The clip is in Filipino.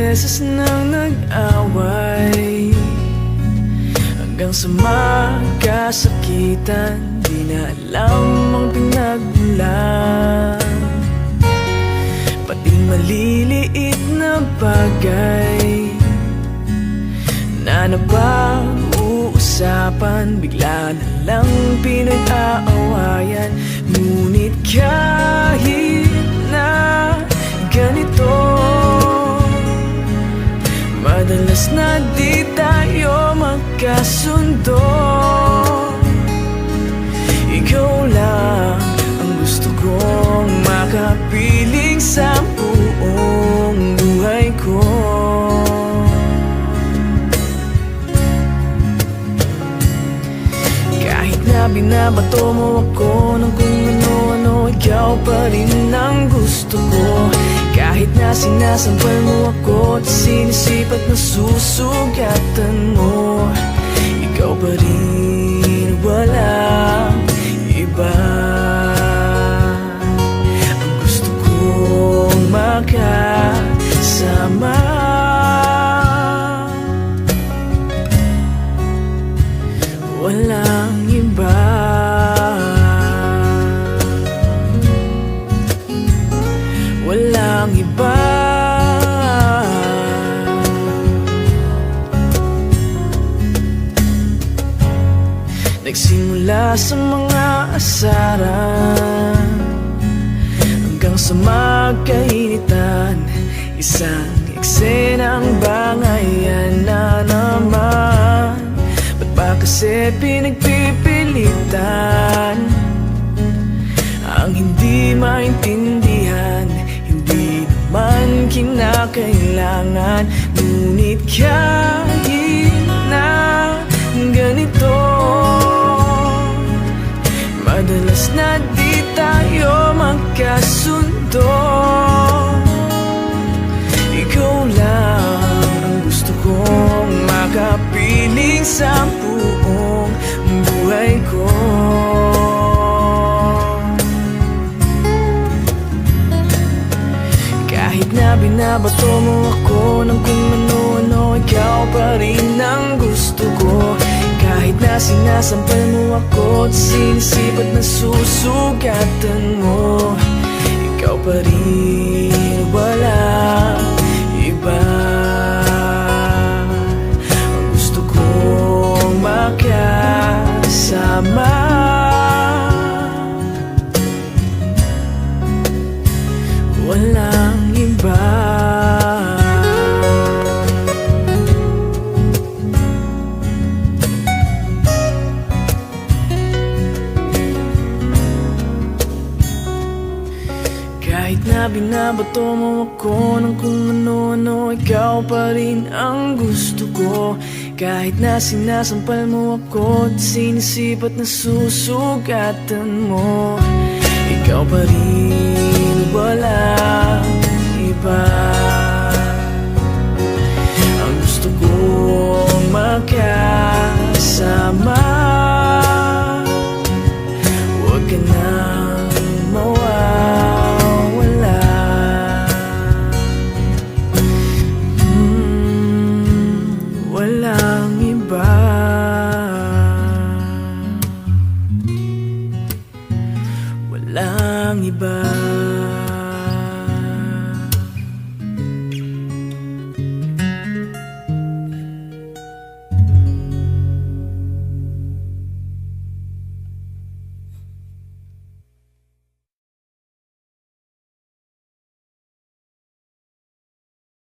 beses nang nag-away, hanggang sa magkasakitan, di na alam ang pinagmulan. Pati maliliit na bagay na napag-uusapan, bigla na lang pinag-aawayan. Ngunit kahit na ganito, madalas na di tayo magkasundo. Ikaw lang ang gusto kong makapiling sa buong buhay ko. Kahit na binabato mo ako ng kung ano-ano, ikaw pa rin ang gusto ko. Kahit na sinasampal mo ako at sinisipat na susugatan mo, ikaw pa rin, walang iba. Ang gusto kong makasama, walang iba. Walang iba. Nagsimula sa mga asaran hanggang sa magkainitan, isang eksenang bangayan na naman. Ba't ba kasi pinagpipilitan ang hindi maintindihan? Hindi naman kinakailangan. Ngunit kahit na ganito, madalas na di tayo magkasundo. Ikaw lang ang gusto kong makapiling sa buong buhay ko. Kahit na binabato mo ako ng kung ano-ano, ikaw pa rin ang gusto ko. Kahit na sinasampal mo ako at sinisipat na susugatan mo, ikaw pa rin, walang iba. Ang gusto kong makasama, walang iba. Kahit na binabato mo ako ng kung ano-ano, ikaw pa rin ang gusto ko. Kahit na sinasampal mo ako at sinisipat na susugatan mo, ikaw pa rin, walang iba. Ang gusto kong makasama, huwag ka nang mawawala. Walang iba. Walang iba.